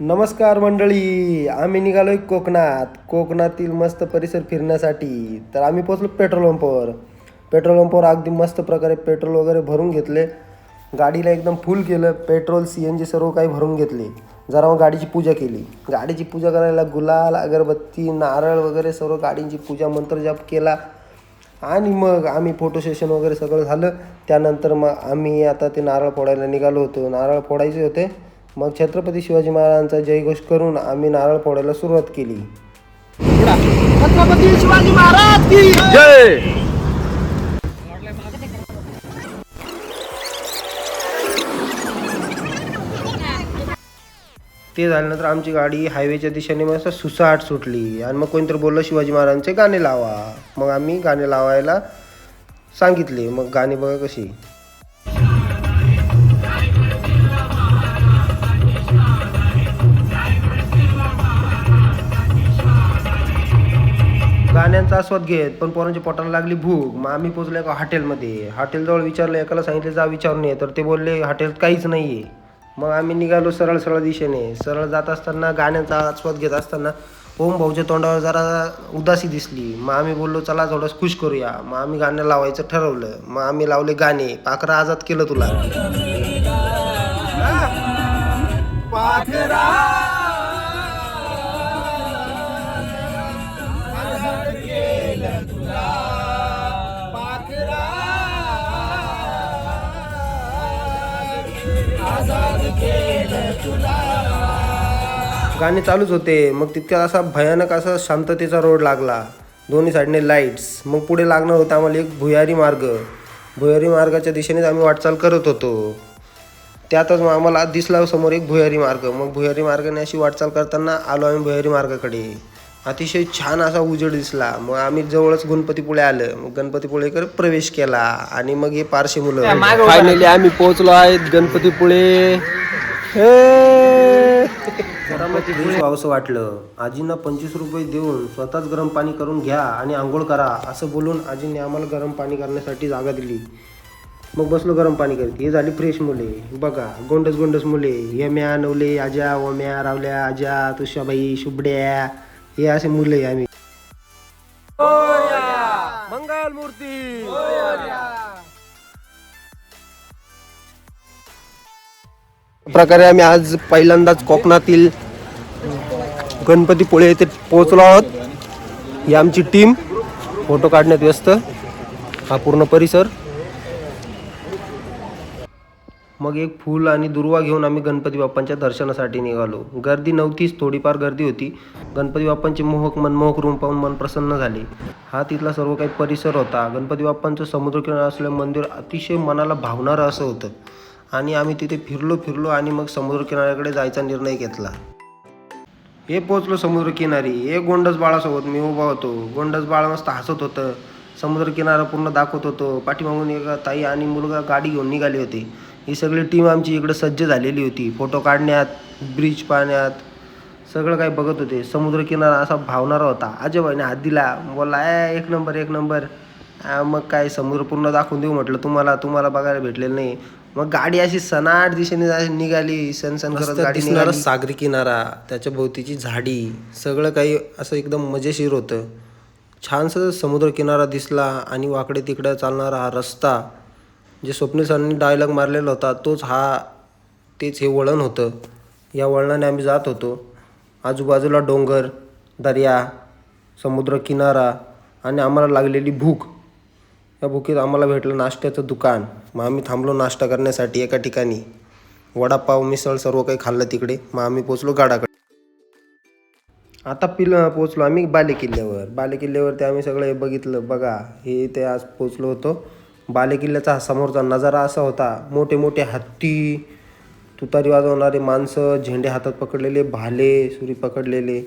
नमस्कार मंडळी, आम्ही निघालोय कोकणातील मस्त परिसर फिरण्यासाठी. तर आम्ही पोचलो पेट्रोल पंपावर अगदी मस्त प्रकारे पेट्रोल वगैरे भरून घेतले. गाडीला एकदम फुल केलं, पेट्रोल CNG सर्व काही भरून घेतले. जरा मग गाडीची पूजा केली. गाडीची पूजा करायला गुलाल, अगरबत्ती, नारळ वगैरे सर्व गाडीची पूजा मंत्र जप केला. आणि मग आम्ही फोटो सेशन वगैरे सगळं झालं. त्यानंतर मग आम्ही आता ते नारळ फोडायला निघालो होतो. नारळ फोडायचे होते. मग छत्रपती शिवाजी महाराजांचा जयघोष करून आम्ही नारळ फोडायला सुरुवात केली. छत्रपती शिवाजी महाराज की जय. ते झाल्यानंतर आमची गाडी हायवेच्या दिशेने मस्त सुसाट सुटली. आणि मग कोणीतरी बोललं शिवाजी महाराजांचे गाणे लावा. मग आम्ही गाणे लावायला सांगितले. मग गाणे बघा कशी. गाण्यांचा आस्वाद घेत पण पोरांच्या पोटाला लागली भूक. मग आम्ही पोचलो एका हॉटेलमध्ये. हॉटेलजवळ विचारलं, एकाला सांगितलं जा विचारून ये. तर ते बोलले हॉटेल काहीच नाही आहे. मग आम्ही निघालो सरळ दिशेने. सरळ जात असताना गाण्यांचा आस्वाद घेत असताना ओम भाऊच्या तोंडावर जरा उदासी दिसली. मग आम्ही बोललो चला थोडंसं खुश करूया. मग आम्ही गाणं लावायचं ठरवलं. मग आम्ही लावले गाणे. पाखरा आजाद केलं तुला. गाणे चालूच होते. मग तितक्यात असा भयानक असा शांततेचा रोड लागला. दोन्ही साईडने लाईट्स. मग पुढे लागणार होता आम्हाला एक भुयारी मार्ग. भुयारी मार्गाच्या दिशेनेच आम्ही वाटचाल करत होतो. त्यातच मग आम्हाला दिसला समोर एक भुयारी मार्ग. मग भुयारी मार्गाने अशी वाटचाल करताना आलो आम्ही भुयारी मार्गाकडे. अतिशय छान असा उजेड दिसला. मग आम्ही जवळच गणपतीपुळे आलं. मग गणपतीपुळेकडे प्रवेश केला. आणि मग हे पारशी मुलं. फायनली आम्ही पोहोचलो आहेत गणपतीपुळे. जरा मग फ्रेश व्हावंसं वाटलं. आजींना 25 रुपये देऊन स्वतःच गरम पाणी करून घ्या आणि आंघोळ करा असं बोलून आजींनी आम्हाला गरम पाणी करण्यासाठी जागा दिली. मग बसलो गरम पाणी करत. हे झाली फ्रेश मुले. बघा गोंडस मुले. यम्या, नवले, आजा, ओम्या, रावल्या, आजा, तुषाबाई, शुबड्या, हे असे मुले आम्ही. मंगल मूर्ती. प्रकारे आम्ही आज पहिल्यांदाच कोकणातील गणपतीपुळे येथे पोहोचलो आहोत. ही आमची टीम फोटो काढण्यात व्यस्त. हा पूर्ण परिसर. मग एक फूल आणि दुर्वा घेऊन आम्ही गणपती बाप्पांच्या दर्शनासाठी निघालो. गर्दी नव्हतीच, थोडीफार गर्दी होती. गणपती बाप्पांचे मनमोहक रूप पाहून मन प्रसन्न झाले. हा तिथला सर्व काही परिसर होता. गणपती बाप्पांचं समुद्रकिनारा असलेलं मंदिर अतिशय मनाला भावणारं असं होतं. आणि आम्ही तिथे फिरलो आणि मग समुद्रकिनाऱ्याकडे जायचा निर्णय घेतला. हे पोचलो समुद्रकिनारी. एक गोंडस बाळासोबत मी उभा होतो. गोंडस बाळ मस्त हसत होतं. समुद्रकिनारा पूर्ण दाखवत होतो. पाठीमागून एक ताई आणि मुलगा गाडी घेऊन निघाले होते. ही सगळी टीम आमची इकडे सज्ज झालेली होती. फोटो काढण्यात, ब्रिज पाहण्यात सगळं काही बघत होते. समुद्रकिनारा असा भावणारा होता. आजोबाईने हात दिला, बोलला एक नंबर. मग काय समुद्र पूर्ण दाखवून देऊ म्हटलं तुम्हाला बघायला भेटलेलं नाही. मग गाडी अशी सनाट दिशेने निघाली. सण करत गाडी निघाली. सागरी किनारा, त्याच्या भोवतीची झाडी, सगळं काही असं एकदम मजेशीर होतं. छानसं समुद्र किनारा दिसला. आणि वाकडे तिकडं चालणारा हा रस्ता, जे स्वप्नील सरांनी डायलॉग मारलेला होता तेच हे वळण होतं. या वळणाने आम्ही जात होतो. आजूबाजूला डोंगर, दर्या, समुद्र किनारा आणि आम्हाला लागलेली भूक. या भुकेत आम्हाला भेटलं नाश्त्याचं दुकान. मग आम्ही थांबलो नाश्ता करण्यासाठी एका ठिकाणी. वडापाव, मिसळ सर्व काही खाल्लं तिकडे. मग आम्ही पोचलो गडाकडे. आता पोचलो आम्ही बालेकिल्ल्यावर ते आम्ही सगळं हे बघितलं. बघा हे ते आज पोचलो होतो. बालेकिल्ल्याचा हा समोरचा नजारा असा होता. मोठे हत्ती, तुतारी वाजवणारे माणसं, झेंडे हातात पकडलेले, भाले सुरी पकडलेले.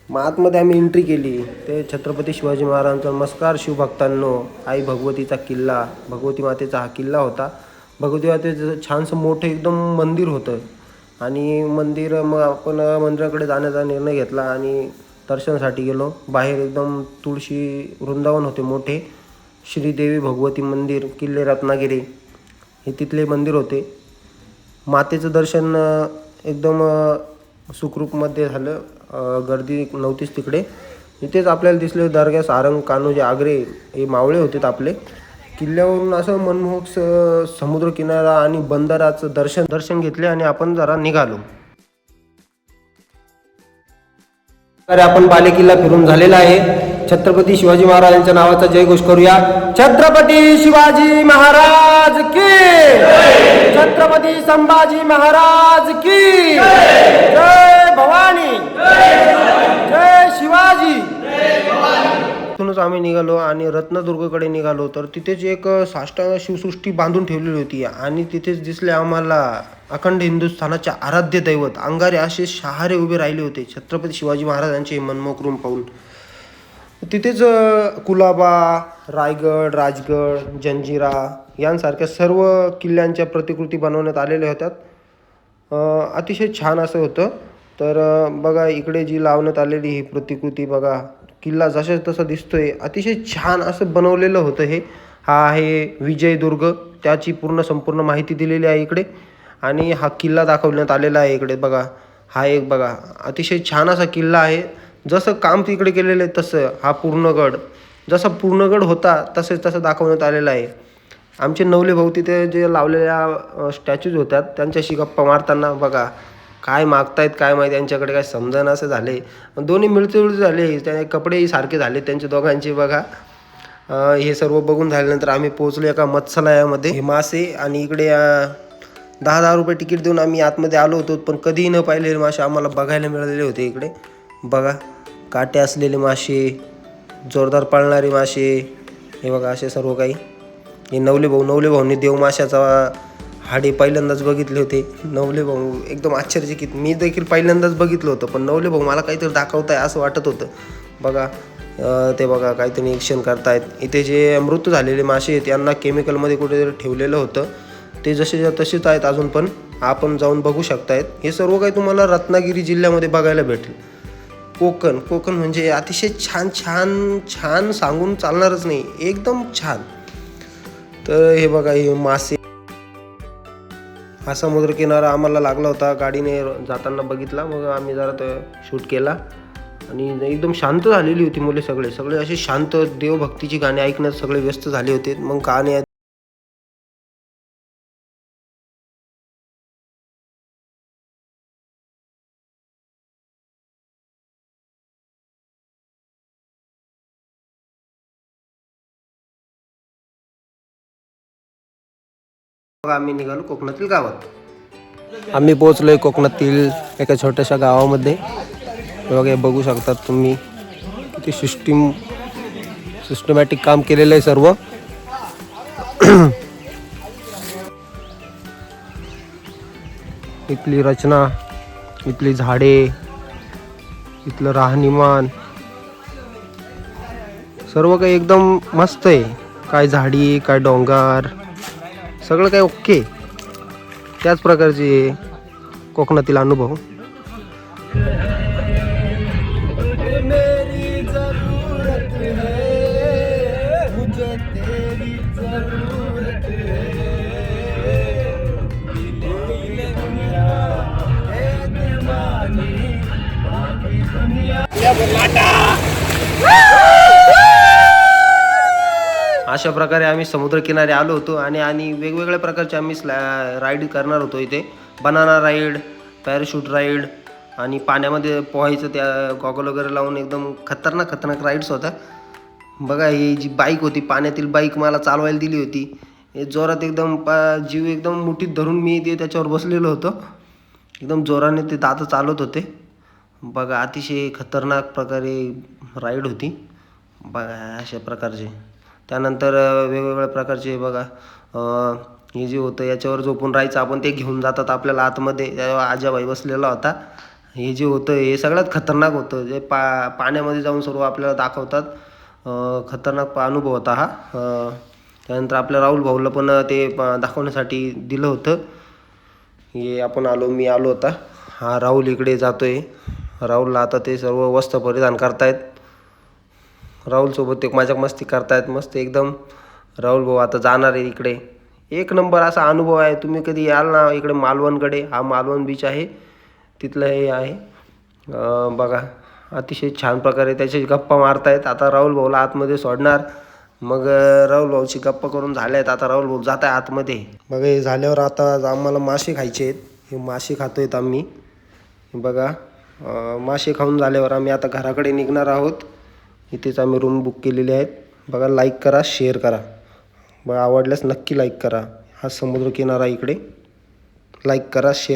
मग आतमध्ये आम्ही एंट्री केली. ते छत्रपती शिवाजी महाराजांचा नमस्कार शिवभक्तांनो. आई भगवतीचा किल्ला, भगवती मातेचा हा किल्ला होता. भगवती मातेचं छानसं मोठं एकदम मंदिर होतं. आणि मग आपण मंदिराकडे जाण्याचा निर्णय घेतला आणि दर्शनासाठी गेलो. बाहेर एकदम तुळशी वृंदावन होते मोठे. श्रीदेवी भगवती मंदिर, किल्ले रत्नागिरी हे तिथले मंदिर होते. मातेचं दर्शन एकदम सुखरूपमध्ये झालं. गर्दी नव्हतीच तिकडे. इथेच आपल्याला दिसले दर्गा सारंग कान्होजी आगरे हे मावळे होते आपले. किल्ल्यावरून असं मनमोहक समुद्रकिनारा आणि बंदराचं दर्शन घेतले आणि आपण जरा निघालो. तर आपण बालेकिल्ला फिरून झालेला आहे. छत्रपती शिवाजी महाराजांच्या नावाचा जयघोष करूया. छत्रपती शिवाजी महाराज की छत्रपती संभाजी महाराज की जय भवानी जय शिवाजी. तिथूनच आम्ही निघालो आणि रत्नदुर्गकडे निघालो. तर तिथेच एक साष्टांग शिवसृष्टी बांधून ठेवलेली होती आणि तिथेच दिसले आम्हाला अखंड हिंदुस्थानाचे आराध्य दैवत अंगारे असे शहारे उभे राहिले होते छत्रपती शिवाजी महाराजांचे मनमोहक रूप पाहून. तिथेच कुलाबा, रायगड, राजगड, जंजिरा यांसारख्या सर्व किल्ल्यांच्या प्रतिकृती बनवण्यात आलेल्या होत्या. अतिशय छान असं होतं. तर बघा इकडे जी लावण्यात आलेली ही प्रतिकृती बघा, किल्ला जसं तसं दिसतोय. अतिशय छान असं बनवलेलं होतं हे. हा आहे विजयदुर्ग, त्याची संपूर्ण माहिती दिलेली आहे इकडे. आणि हा किल्ला दाखवण्यात आलेला आहे इकडे बघा. हा एक बघा अतिशय छान असा किल्ला आहे. जसं काम तिकडे केलेलं आहे तसं हा पूर्णगड जसा पूर्णगड होता तसं दाखवण्यात आलेला आहे. आमचे नवले भाऊ तिथे जे लावलेल्या स्टॅच्यूज होत्यात त्यांच्याशी गप्पा मारताना बघा काय मागतायत काय माहिती, त्यांच्याकडे काय समजणं असं झाले. दोन्ही मिळतेजुळते झाले, त्या कपडेही सारखे झाले त्यांचे दोघांचे बघा. हे सर्व बघून झाल्यानंतर आम्ही पोहोचलो एका मत्स्यालयामध्ये. हे मासे आणि इकडे 10-10 रुपये तिकीट देऊन आम्ही आतमध्ये आलो होतो. पण कधीही न पाहिलेले मासे आम्हाला बघायला मिळालेले होते इकडे बघा. काटे असलेले मासे, जोरदार पळणारे मासे, हे बघा असे सर्व काही. हे नवले भाऊंनी देव माशाचा हाडे पहिल्यांदाच बघितले होते. नवले भाऊ एकदम आश्चर्यचकित. मी देखील पहिल्यांदाच बघितलं होतं, पण नवले भाऊ मला काहीतरी दाखवताय असं वाटत होतं बघा. ते बघा काहीतरी निरीक्षण करतायत. इथे जे मृत झालेले मासे आहेत यांना केमिकलमध्ये कुठेतरी ठेवलेलं होतं. ते जसे तसेच आहेत अजून पण आपण जाऊन बघू शकतायत. हे सर्व काही तुम्हाला रत्नागिरी जिल्ह्यामध्ये बघायला भेटेल. कोकण म्हणजे अतिशय छान सांगून चालणारच नाही, एकदम छान. तर हे बघा हे मासे. हा समुद्रकिनारा आम्हाला लागला होता, गाडीने जाताना बघितला. मग आम्ही जरा तो शूट केला आणि एकदम शांत झालेली होती मुले. सगळे असे शांत देवभक्तीची गाणी ऐकण्यात सगळे व्यस्त झाले होते. मग गाणे आम्ही निघालो कोकणातील गावात. आम्ही पोहोचलोय कोकणातील एका छोट्याशा गावामध्ये. बघा बघू शकतात तुम्ही किती सिस्टमॅटिक काम केलेलं आहे सर्व. इथली रचना, इथली झाडे, इथलं राहणीमान सर्व काही एकदम मस्त आहे. काय झाडी, काय डोंगर, सगळं काही ओके. त्याच प्रकारचे कोकणातील अनुभव. अशा प्रकारे आम्ही समुद्रकिनारी आलो होतो आणि वेगवेगळ्या प्रकारचे आम्ही राईड करणार होतो इथे. बनाना राईड, पॅराशूट राईड आणि पाण्यामध्ये पोहायचं, त्या गॉगल वगैरे लावून एकदम खतरनाक राईड्स होत्या बघा. ही जी बाईक होती, पाण्यातील बाईक मला चालवायला दिली होती. हे जोरात एकदम जीव एकदम मुठीत धरून मी ते त्याच्यावर बसलेलो होतो. एकदम जोराने ते दात चालवत होते बघा. अतिशय खतरनाक प्रकारे राईड होती बघा अशा प्रकारचे. त्यानंतर वेगवेगळ्या प्रकारचे बघा हे जे होतं याच्यावर झोपून राहायचं आपण, ते घेऊन जातात आपल्याला आतमध्ये. आजाबाई बसलेला होता. हे जे होतं हे सगळ्यात खतरनाक होतं. जे पाण्यामध्ये जाऊन सर्व आपल्याला दाखवतात. खतरनाक अनुभव होता हा. त्यानंतर आपल्या राहुल भाऊला पण ते दाखवण्यासाठी दिलं होतं. हे मी आलो होता. हा राहुल इकडे जातोय. राहुलला आता ते सर्व वस्त्र परिधान करतायत. राहुलसोबत ते माझ्या मस्ती करतायत मस्त एकदम. राहुल भाऊ आता जाणार आहे इकडे. एक नंबर असा अनुभव आहे. तुम्ही कधी याल ना इकडे मालवणकडे, हा मालवण बीच आहे तिथलं हे आहे. बघा अतिशय छान प्रकारे त्याचे गप्पा मारतायत. आता राहुल भाऊला आतमध्ये सोडणार. मग राहुल भाऊची गप्पा करून झाल्यात. आता राहुल भाऊ जात आहे आतमध्ये. बघा हे झाल्यावर आता आम्हाला मासे खायचे आहेत. हे मासे खातोयत आम्ही. बघा मासे खाऊन झाल्यावर आम्ही आता घराकडे निघणार आहोत. इथेच आम्ही रूम बुक केलेली आहेत. बघा लाईक करा, शेअर करा. बघा आवडल्यास नक्की लाईक करा. हा समुद्र किनारा इकडे. लाईक करा, शेअर